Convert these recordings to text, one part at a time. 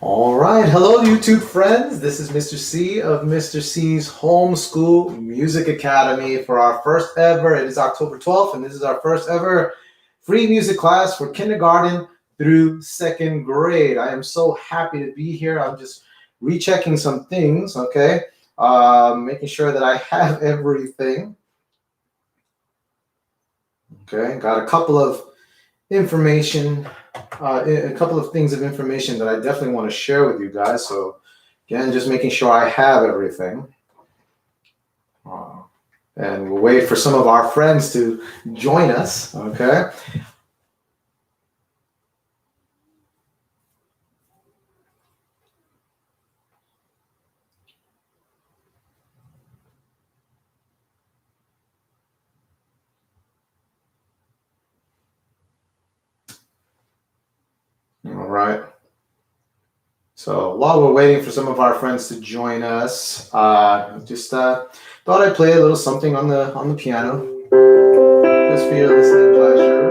All right, hello YouTube friends. This is Mr. C of Mr. C's Homeschool Music Academy for our first ever. It is October 12th, and this is our first ever free music class for kindergarten through second grade. I am so happy to be here. I'm just rechecking some things, okay? Making sure that I have everything. Okay, got a couple of information. A couple of things of information that I definitely want to share with you guys. So again, just making sure I have everything. And we'll wait for some of our friends to join us, okay? All right. So while we're waiting for some of our friends to join us, just thought I'd play a little something on the piano, just for your listening pleasure.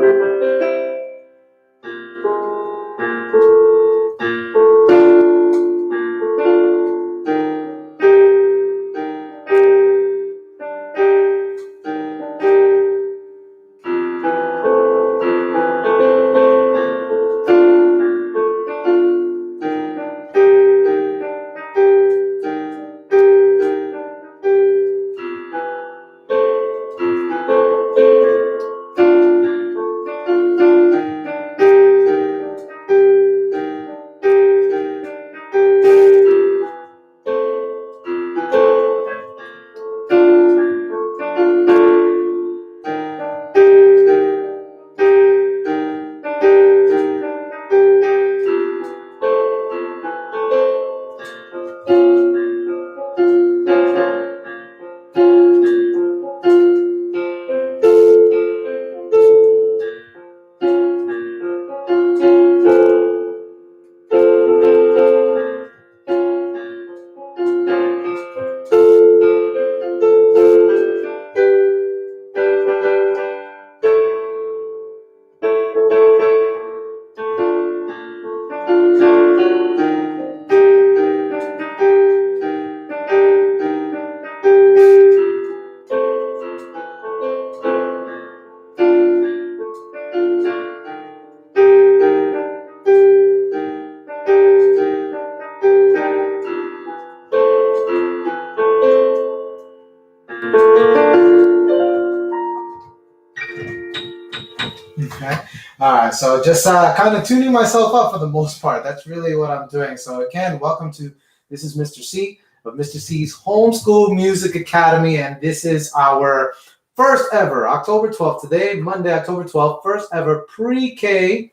Okay. All right. So just kind of tuning myself up for the most part. That's really what I'm doing. So again, welcome to, this is Mr. C of Mr. C's Homeschool Music Academy, and this is our first ever, October 12th, today, Monday, October 12th, first ever pre-K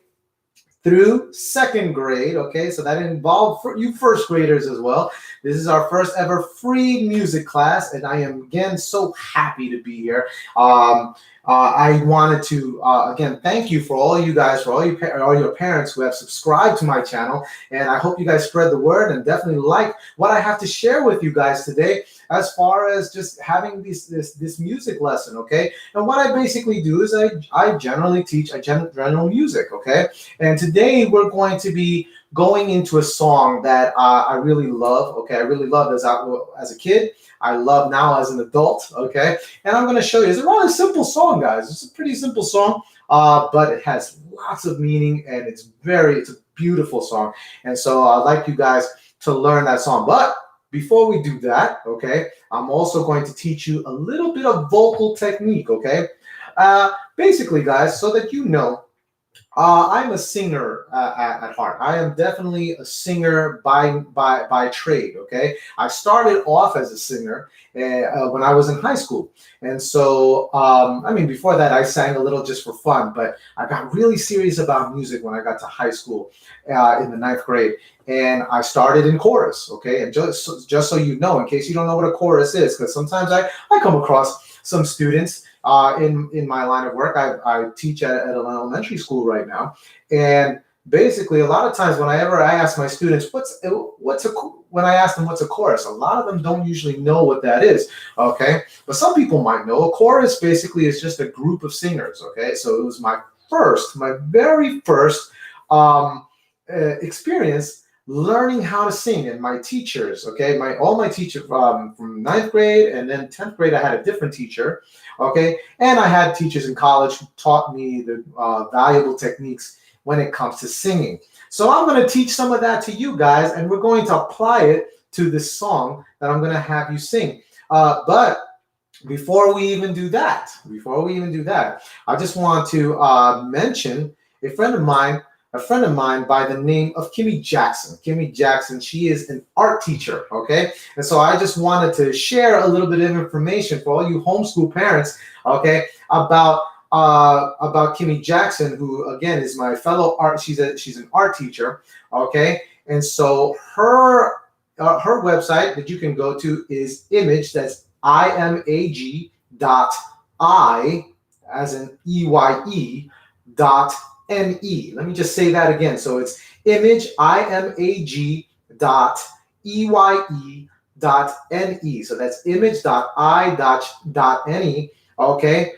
through second grade, okay? So that involved you first graders as well. This is our first ever free music class, and I am, again, so happy to be here. I wanted to, again, thank you for all you guys, for all your parents who have subscribed to my channel, and I hope you guys spread the word and definitely like what I have to share with you guys today as far as just having this music lesson, okay? And what I basically do is I generally teach general music, okay? And today we're going to be going into a song that I really love, okay? I really loved as a kid. I love now as an adult, okay? And I'm going to show you. It's a rather simple song, guys. It's a pretty simple song, but it has lots of meaning, and it's a beautiful song. And so I'd like you guys to learn that song. But before we do that, okay, I'm also going to teach you a little bit of vocal technique, okay? Basically, guys, so that you know, I'm a singer at heart. I am definitely a singer by trade, okay? I started off as a singer when I was in high school. And so, I mean, before that, I sang a little just for fun, but I got really serious about music when I got to high school in the 9th grade. And I started in chorus, okay? And just so you know, in case you don't know what a chorus is, because sometimes I come across some students in my line of work. I teach at an elementary school right now, and basically a lot of times whenever I ask my students when I ask them what's a chorus, a lot of them don't usually know what that is, okay? But some people might know. A chorus basically is just a group of singers, okay? So it was my very first experience learning how to sing. And my teachers, okay, all my teachers from ninth grade and then 10th grade, I had a different teacher, okay, and I had teachers in college who taught me the valuable techniques when it comes to singing. So I'm going to teach some of that to you guys, and we're going to apply it to this song that I'm going to have you sing. But before we even do that, I just want to mention a friend of mine by the name of Kimmy Jackson. Kimmy Jackson, she is an art teacher, okay? And so I just wanted to share a little bit of information for all you homeschool parents, okay, about Kimmy Jackson, who again is my fellow she's an art teacher, okay? And so her website that you can go to is image, that's imag.I as in EYE dot NE. Let me just say that again. So it's image imag.EYE.NE. So that's image.I.NE. Okay.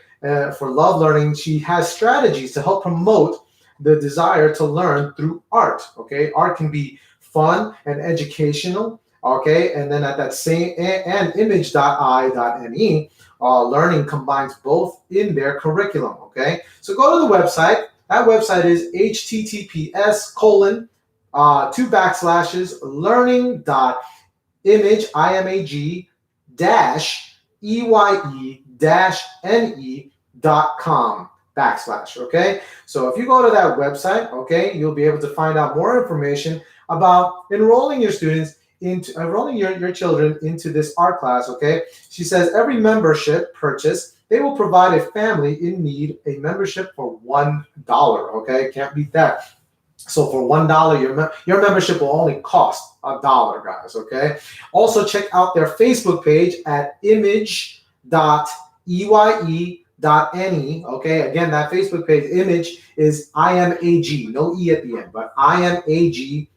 For love learning, she has strategies to help promote the desire to learn through art. Okay. Art can be fun and educational. Okay. And then at that same and image.I.NE, learning combines both in their curriculum. Okay. So go to the website. That website is https://learning.imag-eye-ne.com/. Okay, so if you go to that website, okay, you'll be able to find out more information about enrolling your children into this art class. Okay, she says every membership purchase, they will provide a family in need a membership for $1. Okay, can't beat that. So for $1, your membership will only cost $1, guys. Okay. Also check out their Facebook page at image.eye.ne. Okay. Again, that Facebook page image is IMAG, no E at the end, but imag.eye.ne.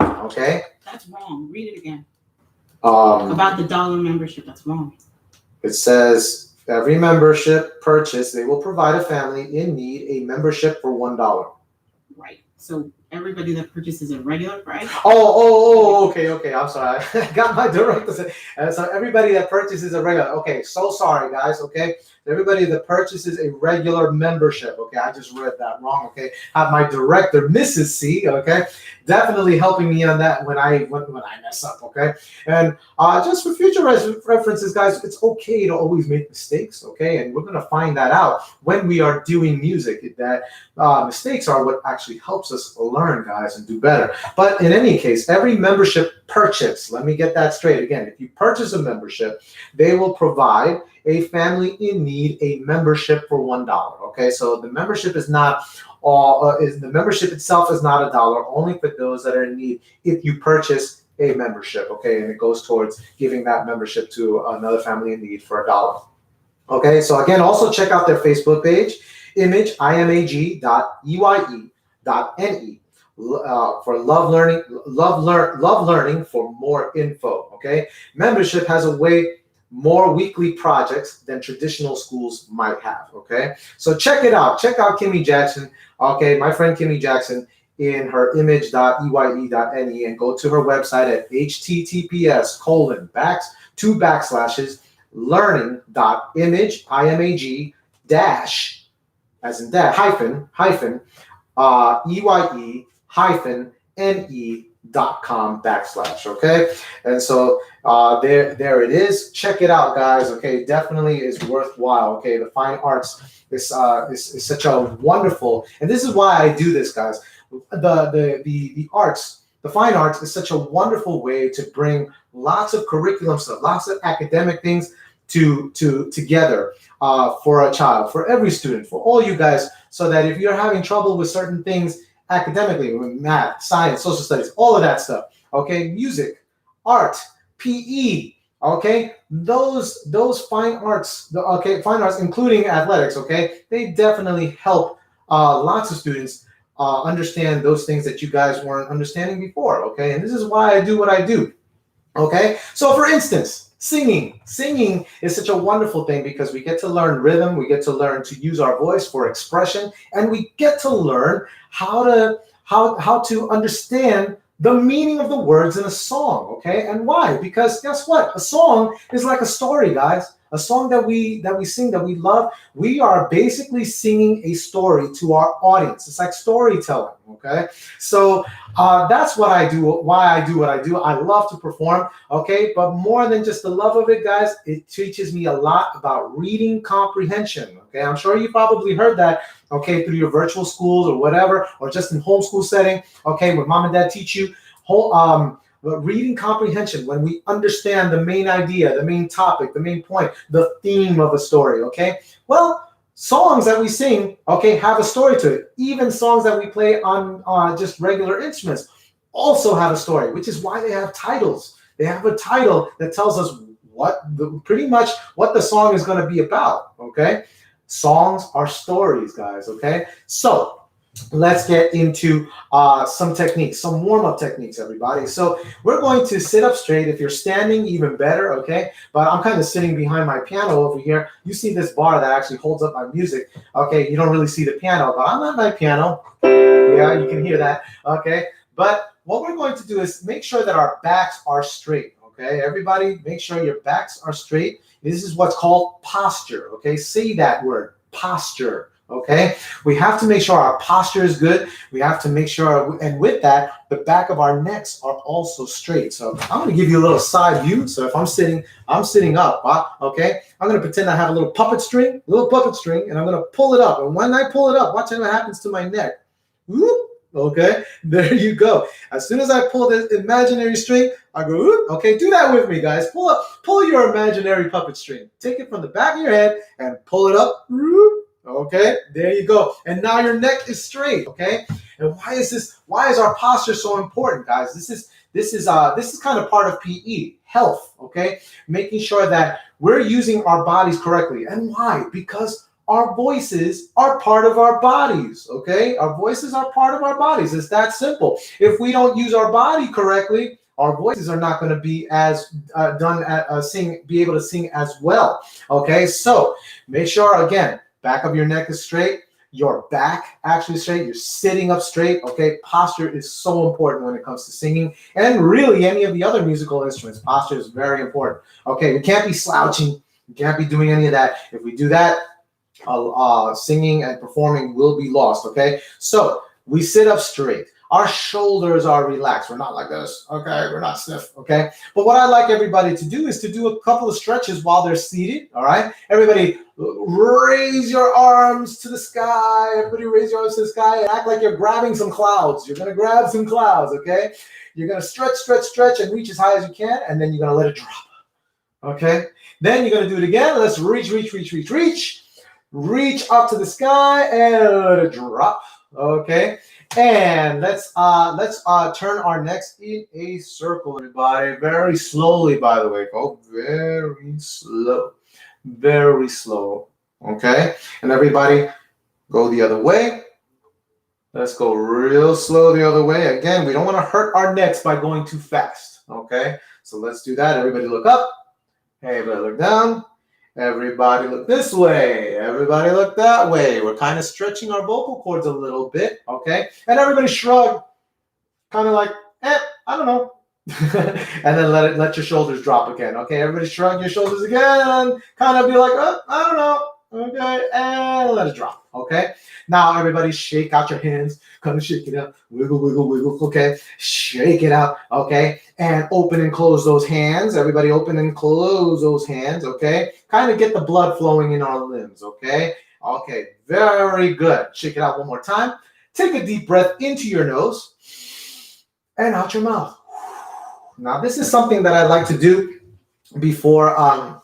Okay. That's wrong. Read it again. About the dollar membership, that's wrong. It says every membership purchase, they will provide a family in need a membership for $1. Right. So everybody that purchases a regular price. Okay. I'm sorry. I got my director. So everybody that purchases a regular. Okay. So sorry, guys. Okay. Everybody that purchases a regular membership. Okay. I just read that wrong. Okay. Have my director, Mrs. C. Okay. Definitely helping me on that when I mess up. Okay. And just for future references, guys, it's okay to always make mistakes. Okay. And we're going to find that out when we are doing music, that mistakes are what actually helps us learn, guys, and do better. But in any case, every membership purchase, let me get that straight again. If you purchase a membership, they will provide a family in need a membership for $1. Okay, so the membership is not the membership itself is not $1, only for those that are in need if you purchase a membership. Okay, and it goes towards giving that membership to another family in need for $1. Okay, so again, also check out their Facebook page, image imag.eye.ne. For love learning for more info. Okay, membership has a way more weekly projects than traditional schools might have. Okay, so check it out. Check out Kimmy Jackson. Okay, my friend Kimmy Jackson in her image.eye.ne, and go to her website at https://learning.image as in that hyphen EYE-NE.com/. Okay, and so there it is. Check it out, guys. Okay, definitely is worthwhile. Okay, the fine arts is such a wonderful, and this is why I do this, guys. The arts, the fine arts is such a wonderful way to bring lots of curriculum stuff, lots of academic things together for a child, for every student, for all you guys, so that if you're having trouble with certain things academically, with math, science, social studies, all of that stuff, okay, music, art, PE, okay, those fine arts, including athletics, okay, they definitely help lots of students understand those things that you guys weren't understanding before. Okay, and this is why I do what I do. Okay, so for instance, singing is such a wonderful thing because we get to learn rhythm, we get to learn to use our voice for expression, and we get to learn how how to understand the meaning of the words in a song, okay? And why? Because guess what? A song is like a story, guys. A song that we sing, that we love, we are basically singing a story to our audience. It's like storytelling, okay? So that's what I do, why I do what I do. I love to perform, okay? But more than just the love of it, guys, it teaches me a lot about reading comprehension, okay? I'm sure you probably heard that, okay, through your virtual schools or whatever, or just in homeschool setting, okay, when mom and dad teach you but reading comprehension, when we understand the main idea, the main topic, the main point, the theme of a story, okay? Well, songs that we sing, okay, have a story to it. Even songs that we play on just regular instruments also have a story, which is why they have titles. They have a title that tells us pretty much what the song is going to be about, okay? Songs are stories, guys, okay? So let's get into some techniques, some warm-up techniques, everybody. So we're going to sit up straight. If you're standing, even better, okay? But I'm kind of sitting behind my piano over here. You see this bar that actually holds up my music, okay? You don't really see the piano, but I'm at my piano. Yeah, you can hear that, okay? But what we're going to do is make sure that our backs are straight, okay? Everybody, make sure your backs are straight. This is what's called posture, okay? Say that word, posture. Okay, we have to make sure our posture is good. We have to make sure, and with that, the back of our necks are also straight. So I'm going to give you a little side view. So if I'm sitting up. Okay, I'm going to pretend I have a little puppet string, and I'm going to pull it up. And when I pull it up, watch what happens to my neck. Whoop. Okay, there you go. As soon as I pull the imaginary string, I go, whoop. Okay, do that with me, guys. Pull your imaginary puppet string. Take it from the back of your head and pull it up. Whoop. Okay, there you go. And now your neck is straight, okay? And why is our posture so important, guys? This is kind of part of PE, health, okay? Making sure that we're using our bodies correctly. And why? Because our voices are part of our bodies, okay? Our voices are part of our bodies. It's that simple. If we don't use our body correctly, our voices are not going to be as be able to sing as well, okay? So make sure, again, back of your neck is straight, your back actually straight, you're sitting up straight, okay? Posture is so important when it comes to singing, and really any of the other musical instruments. Posture is very important, okay? We can't be slouching, we can't be doing any of that. If we do that, singing and performing will be lost, okay? So we sit up straight. Our shoulders are relaxed. We're not like this, okay? We're not stiff, okay? But what I like everybody to do is to do a couple of stretches while they're seated, all right? Everybody raise your arms to the sky. Everybody raise your arms to the sky and act like you're grabbing some clouds. You're going to grab some clouds, okay? You're going to stretch, and reach as high as you can, and then you're going to let it drop, okay? Then you're going to do it again. Let's reach. Reach up to the sky and let it drop, okay? And let's turn our necks in a circle, everybody. Very slowly, by the way. Go very slow, okay? And everybody, go the other way. Let's go real slow the other way. Again, we don't want to hurt our necks by going too fast, okay? So let's do that. Everybody look up. Everybody look down. Everybody look this way. Everybody look that way. We're kind of stretching our vocal cords a little bit, okay? And everybody shrug, kind of like, I don't know. And then let your shoulders drop again, okay? Everybody shrug your shoulders again, kind of be like, I don't know, okay? And let it drop, okay? Now everybody shake out your hands, kind of shake it out, wiggle, okay? Shake it out, okay? And open and close those hands. Everybody open and close those hands, okay? Kind of get the blood flowing in our limbs, okay? Okay, very good. Shake it out one more time. Take a deep breath into your nose and out your mouth. Now, this is something that I like to do before I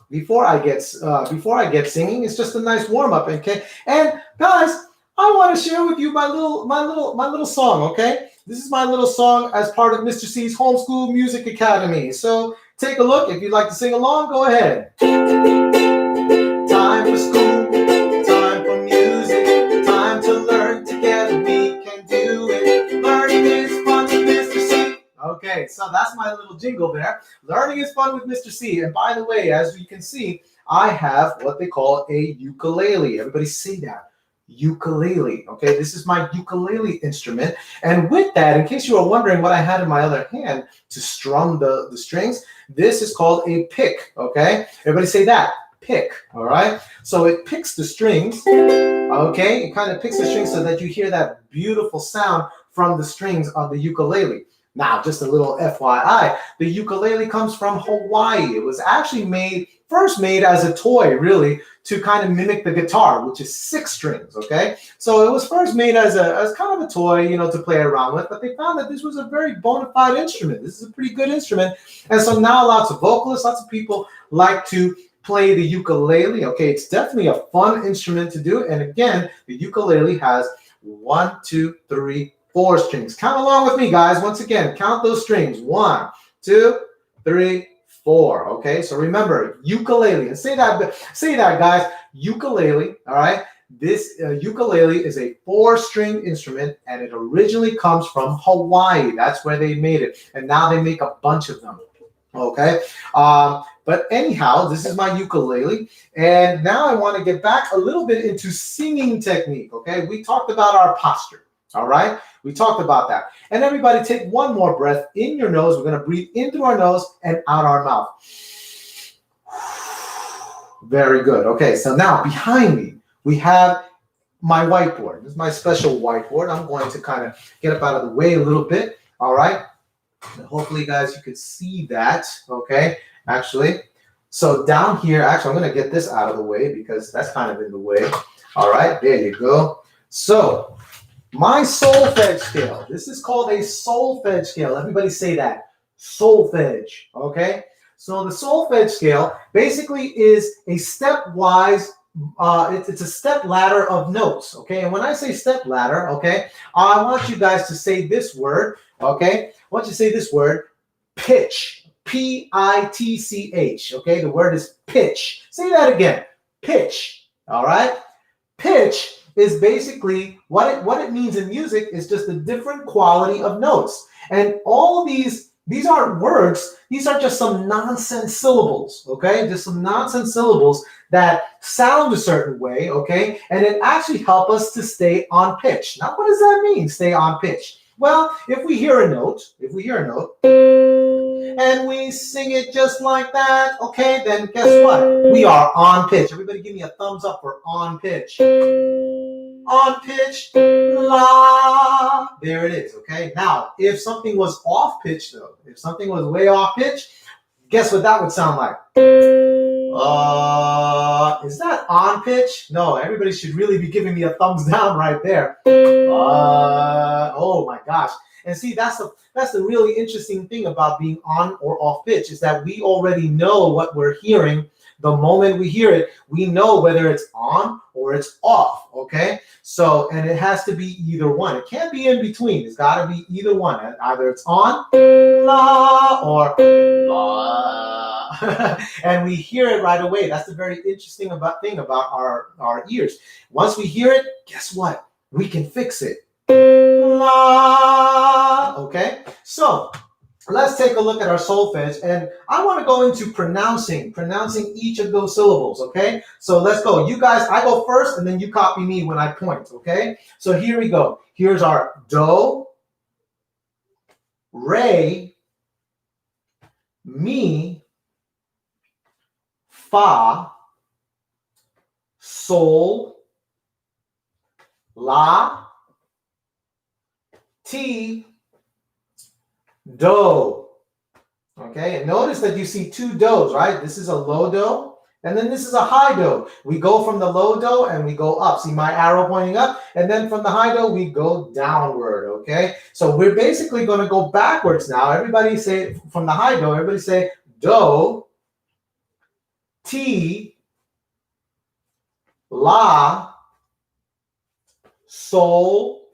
get singing. It's just a nice warm up, okay? And guys, I want to share with you my little song, okay? This is my little song as part of Mr. C's Homeschool Music Academy. So take a look. If you'd like to sing along, go ahead. Time for school, time for music, time to learn together. We can do it. Learning is fun with Mr. C. Okay, so that's my little jingle there. Learning is fun with Mr. C. And by the way, as you can see, I have what they call a ukulele. Everybody say that. ukulele. Okay, this is my ukulele instrument. And with that, in case you were wondering what I had in my other hand to strum the strings, this is called a pick. Okay, everybody say that, pick. All right, so it picks the strings. Okay, it kind of picks the strings so that you hear that beautiful sound from the strings of the ukulele. Now, just a little FYI, the ukulele comes from Hawaii. It was actually first made as a toy, really, to kind of mimic the guitar, which is 6 strings, okay? So it was first made as kind of a toy, you know, to play around with, but they found that this was a very bona fide instrument. This is a pretty good instrument. And so now lots of vocalists, lots of people like to play the ukulele. Okay, it's definitely a fun instrument to do. And again, the ukulele has 1, 2, 3, 4 strings. Count along with me, guys. Once again, count those strings. 1, 2, 3, 4. Okay, so remember ukulele, and say that, guys. Ukulele. All right. This ukulele is a 4-string instrument, and it originally comes from Hawaii. That's where they made it, and now they make a bunch of them. Okay. But anyhow, this is my ukulele, and now I want to get back a little bit into singing technique. Okay, we talked about our posture. All right, we talked about that. And everybody, take one more breath in your nose. We're going to breathe in through our nose and out our mouth. Very good. Okay, so now behind me we have my whiteboard. This is my special whiteboard. I'm going to kind of get up out of the way a little bit. All right. And hopefully, guys, you can see that. Okay, actually. So down here, actually, I'm going to get this out of the way because that's kind of in the way. All right, there you go. So my solfege scale. This is called a solfege scale. Everybody say that. Solfege. Okay. So the solfege scale basically is a stepwise. It's a step ladder of notes. Okay. And when I say step ladder, okay, I want you guys to say this word. Okay. I want you to say this word, pitch. Pitch. Okay. The word is pitch. Say that again. Pitch. All right. Pitch is basically what it means in music is just a different quality of notes. And all these aren't words. These are just some nonsense syllables. Okay. Just some nonsense syllables that sound a certain way. Okay. And it actually helps us to stay on pitch. Now, what does that mean? Stay on pitch. Well, if we hear a note, and we sing it just like that, okay, then guess what? We are on pitch. Everybody give me a thumbs up for on pitch. On pitch, la. There it is, okay? Now, if something was off pitch, though, if something was way off pitch, guess what that would sound like? Is that on pitch? No, everybody should really be giving me a thumbs down right there. Oh my gosh. And see, that's the really interesting thing about being on or off pitch is that we already know what we're hearing. The moment we hear it, we know whether it's on or it's off, okay? So, and it has to be either one. It can't be in between. It's got to be either one. Either it's on, la, or la. And we hear it right away. That's the very interesting thing about our ears. Once we hear it, guess what? We can fix it. La. Okay? So, let's take a look at our solfege, and I want to go into pronouncing each of those syllables, okay? So let's go. You guys, I go first, and then you copy me when I point, okay? So here we go. Here's our do, re, mi, fa, sol, la, ti, do. Okay, and notice that you see 2 do's, right? This is a low do, and then this is a high do. We go from the low do and we go up. See my arrow pointing up, and then from the high do we go downward. Okay, so we're basically going to go backwards now. Everybody say from the high do. Everybody say do, ti, la, sol,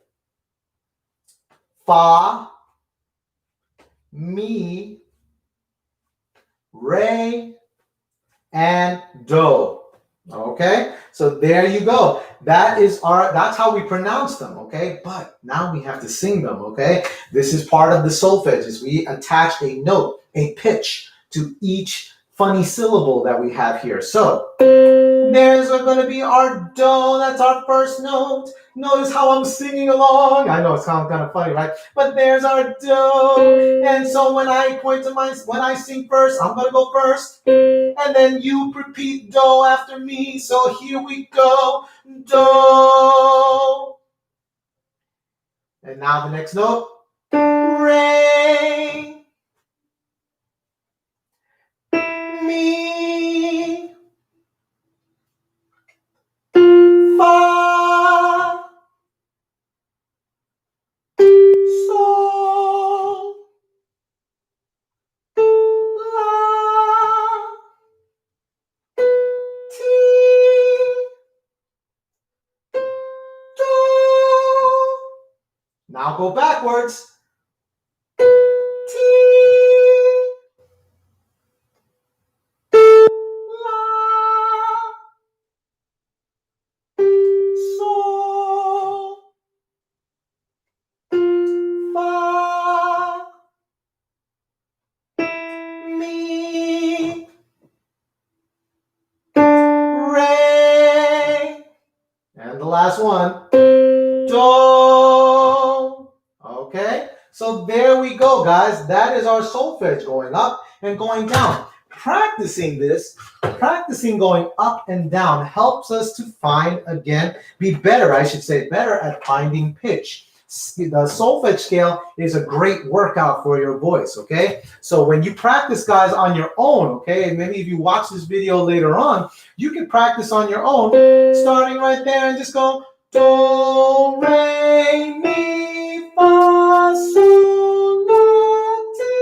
fa, mi, re, and do. Okay, so there you go. That's how we pronounce them. Okay, but now we have to sing them. Okay, this is part of the solfege. Is we attach a note, a pitch to each funny syllable that we have here. So there's going to be our do. That's our first note. Notice how I'm singing along. I know it sounds kind of funny, right? But there's our do. And so when I sing first, I'm going to go first. And then you repeat do after me. So here we go. Do. And now the next note. Re. Mi. Fa. Sol. La. Ti. Do. Now go backwards. Ti. La. Sol. Fa. Mi. Re. And the last one. Do. Okay, so there we go, guys. That is our solfege going up and going down. Practicing going up and down helps us to be better at finding pitch. The solfege scale is a great workout for your voice, okay? So when you practice, guys, on your own, okay, and maybe if you watch this video later on, you can practice on your own, starting right there and just go do, re, mi, fa, sol, la, ti,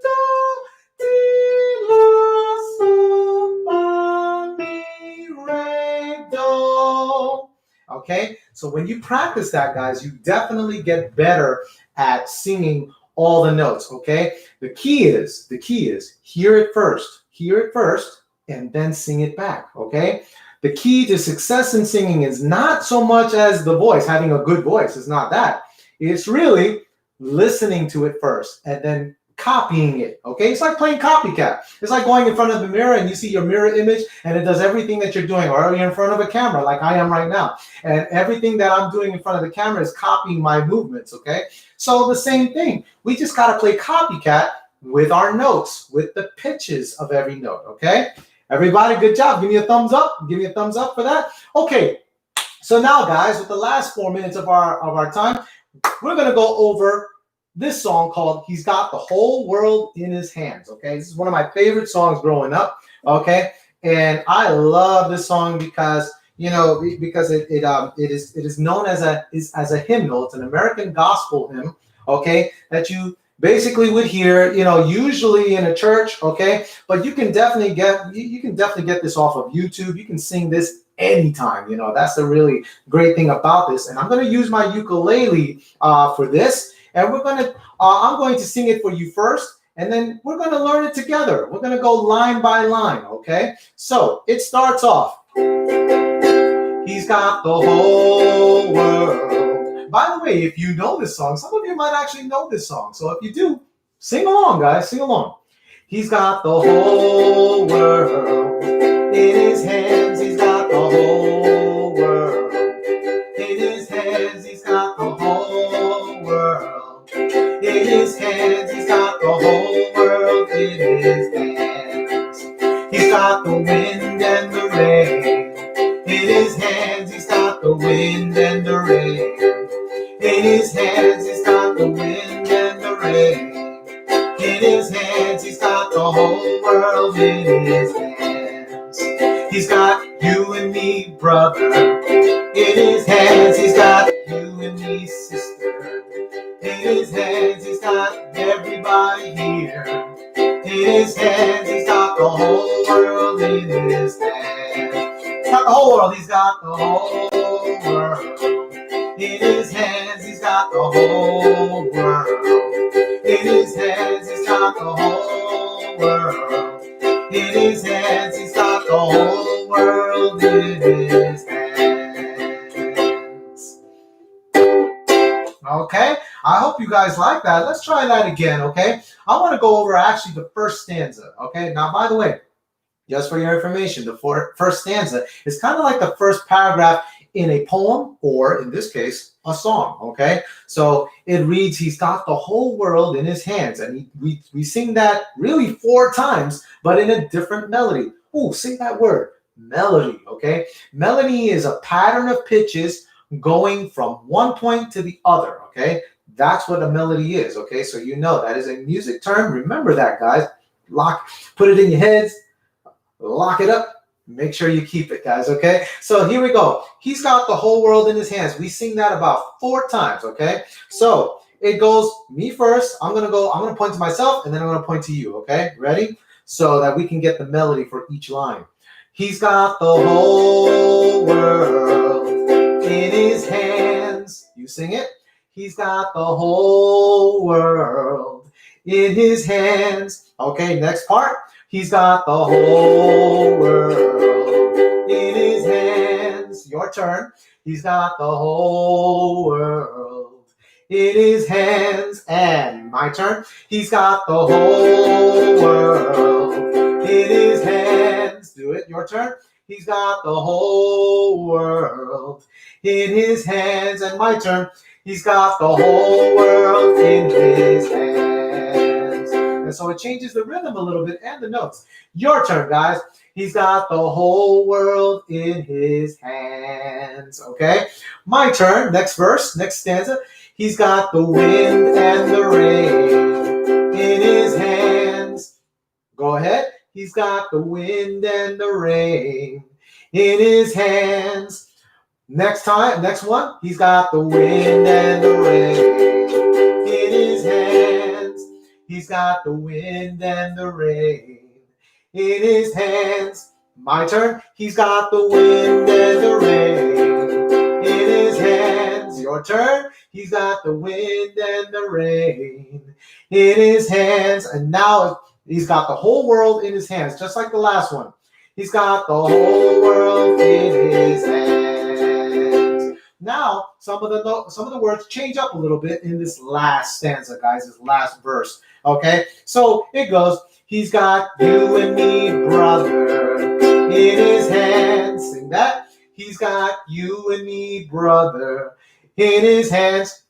do, ti, la, sol, fa, mi, re, do. Okay, so when you practice that, guys, you definitely get better at singing all the notes, okay? The key is hear it first, and then sing it back, okay? The key to success in singing is not so much as the voice, having a good voice. It's not that. It's really listening to it first and then copying it, okay? It's like playing copycat. It's like going in front of the mirror and you see your mirror image and it does everything that you're doing, or you're in front of a camera like I am right now. And everything that I'm doing in front of the camera is copying my movements, okay? So the same thing. We just got to play copycat with our notes, with the pitches of every note, okay? Everybody, good job. Give me a thumbs up. Give me a thumbs up for that. Okay, so now, guys, with the last 4 minutes of our time, we're going to go over this song called He's Got the Whole World in His Hands, okay? This is one of my favorite songs growing up, okay? And I love this song because, it is known as a hymnal. It's an American gospel hymn, okay, that you basically would hear, usually in a church, okay? But you can definitely get this off of YouTube. You can sing this anytime, that's the really great thing about this. And I'm going to use my ukulele for this, and I'm going to sing it for you first, and then we're going to learn it together. We're going to go line by line, okay? So it starts off. He's got the whole world. By the way, if you know this song, some of you might actually know this song. So if you do, sing along, guys, sing along. He's got the whole world in his hands. He's got the whole world in his hands. He's got the whole world in his hands. He's got the whole world in his hands. He's got the wind and the rain in his hands. He's got the wind and the rain in his hands. He's got the wind and the rain in his hands. He's got the whole world in his hands. He's got you and me, brother, in his hands. He's got you and me, sister, in his hands. He's got everybody here in his hands. He's got the whole world in his hands. He's got the whole world. He's got the whole world in his hands. He's got the whole world in his hands. He's got the whole world in his hands. He's got the whole world in his hands. Okay, I hope you guys guys like that, let's try that again, okay? I want to go over actually the first stanza, okay? Now, by the way, just for your information, the first stanza is kind of like the first paragraph in a poem, or in this case, a song, okay? So it reads, he's got the whole world in his hands. And we sing that really 4 times, but in a different melody. Ooh, say that word, melody, okay? Melody is a pattern of pitches going from one point to the other, okay? That's what a melody is, okay? So you know that is a music term. Remember that, guys. Put it in your heads, lock it up. Make sure you keep it, guys, okay? So here we go. He's got the whole world in his hands. We sing that about 4 times, okay? So it goes me first. I'm gonna point to myself, and then I'm gonna point to you, okay? Ready? So that we can get the melody for each line. He's got the whole world in his hands. You sing it. He's got the whole world in his hands. Okay, next part. He's got the whole world in his hands. Your turn. He's got the whole world in his hands. And my turn. He's got the whole world in his hands. Do it. Your turn. He's got the whole world in his hands. And my turn. He's got the whole world in his hands. And so it changes the rhythm a little bit and the notes. Your turn, guys. He's got the whole world in his hands. Okay? My turn. Next verse, next stanza. He's got the wind and the rain in his hands. Go ahead. He's got the wind and the rain in his hands. Next one. He's got the wind and the rain in his hands. He's got the wind and the rain in his hands. My turn. He's got the wind and the rain in his hands. Your turn. He's got the wind and the rain in his hands. And now he's got the whole world in his hands, just like the last one. He's got the whole world in his hands. Now, some of the words change up a little bit in this last stanza, guys, this last verse. Okay, so it goes, he's got you and me, brother, in his hands. Sing that. He's got you and me, brother, in his hands.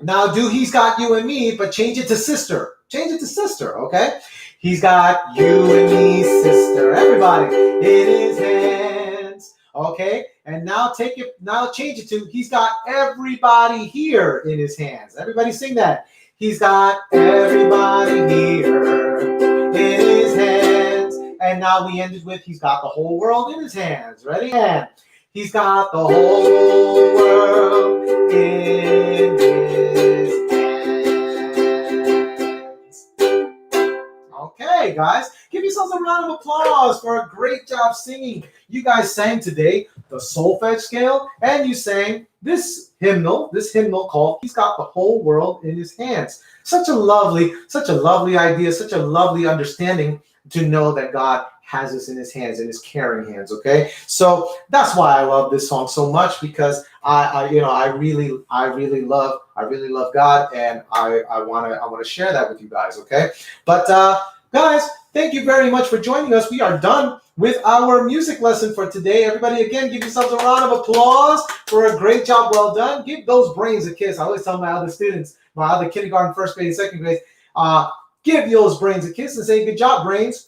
Now do he's got you and me, but change it to sister. Change it to sister, okay? He's got you and me, sister. Everybody, in his hands. Okay? And now change it to he's got everybody here in his hands. Everybody sing that. He's got everybody here in his hands. And now we ended with he's got the whole world in his hands. Ready? And he's got the whole world in his hands. Okay, guys. Give yourselves a round of applause for a great job singing. You guys sang today the solfege scale, and you sang this hymnal called He's Got the Whole World in His Hands. Such a lovely idea, such a lovely understanding to know that God has us in his hands, in his caring hands, okay? So that's why I love this song so much, because I really love God, and I want to share that with you guys, okay? But guys, thank you very much for joining us. We are done with our music lesson for today. Everybody, again, give yourselves a round of applause for a great job well done. Give those brains a kiss. I always tell my other students, my other kindergarten, first grade, and second grade, give those brains a kiss and say, good job, brains.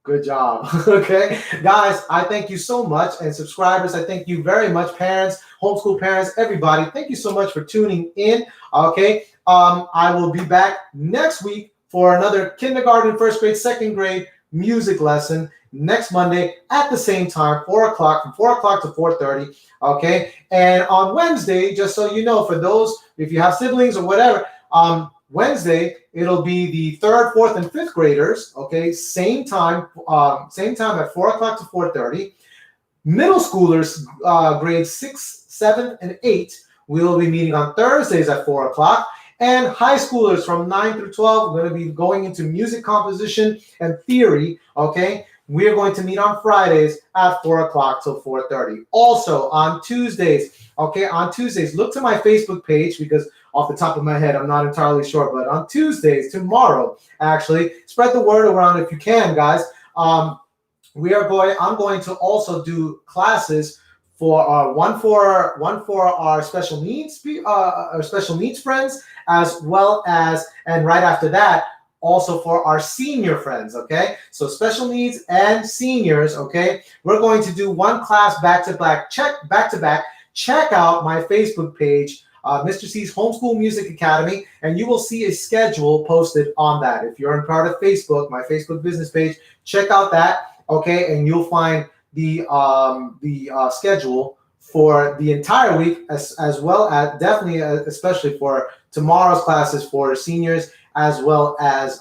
Good job. Okay, guys, I thank you so much, and subscribers, I thank you very much. Parents, homeschool parents, everybody, thank you so much for tuning in. Okay, I will be back next week for another kindergarten, first grade, second grade music lesson next Monday at the same time, 4 o'clock, from 4 o'clock to 4:30. Okay, and on Wednesday, just so you know, for those, if you have siblings or whatever, Wednesday, it'll be the 3rd, 4th, and 5th graders, okay, same time at 4 o'clock to 4:30. Middle schoolers, grades 6, 7, and 8, will be meeting on Thursdays at 4 o'clock. And high schoolers from 9 through 12 are going to be going into music composition and theory, okay? We're going to meet on Fridays at 4 o'clock till 4:30. Also, on Tuesdays, look to my Facebook page, because off the top of my head. I'm not entirely sure, but on Tuesdays, tomorrow, actually, spread the word around if you can, guys. I'm going to also do classes for one for our special needs friends, as well as, and right after that, also for our senior friends. Okay, so special needs and seniors. Okay, we're going to do one class back to back. Check out my Facebook page, Mr. C's Homeschool Music Academy, and you will see a schedule posted on that. If you're in part of Facebook, my Facebook business page, check out that. Okay, and you'll find the schedule for the entire week, as well as definitely, especially for tomorrow's classes for seniors, as well as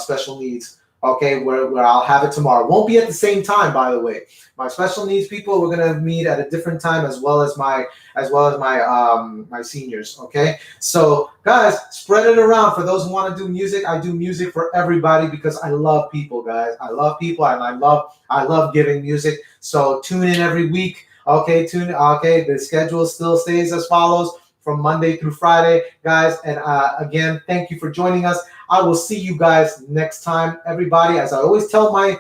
special needs. Okay, where I'll have it tomorrow. Won't be at the same time, by the way. My special needs people, we're gonna meet at a different time, as well as my my seniors. Okay, so guys, spread it around. For those who want to do music, I do music for everybody because I love people, guys. I love people, and I love giving music. So tune in every week. Okay, the schedule still stays as follows from Monday through Friday, guys. And again, thank you for joining us. I will see you guys next time, everybody. As I always tell my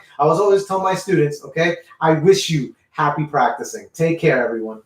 students, okay, I wish you happy practicing. Take care, everyone.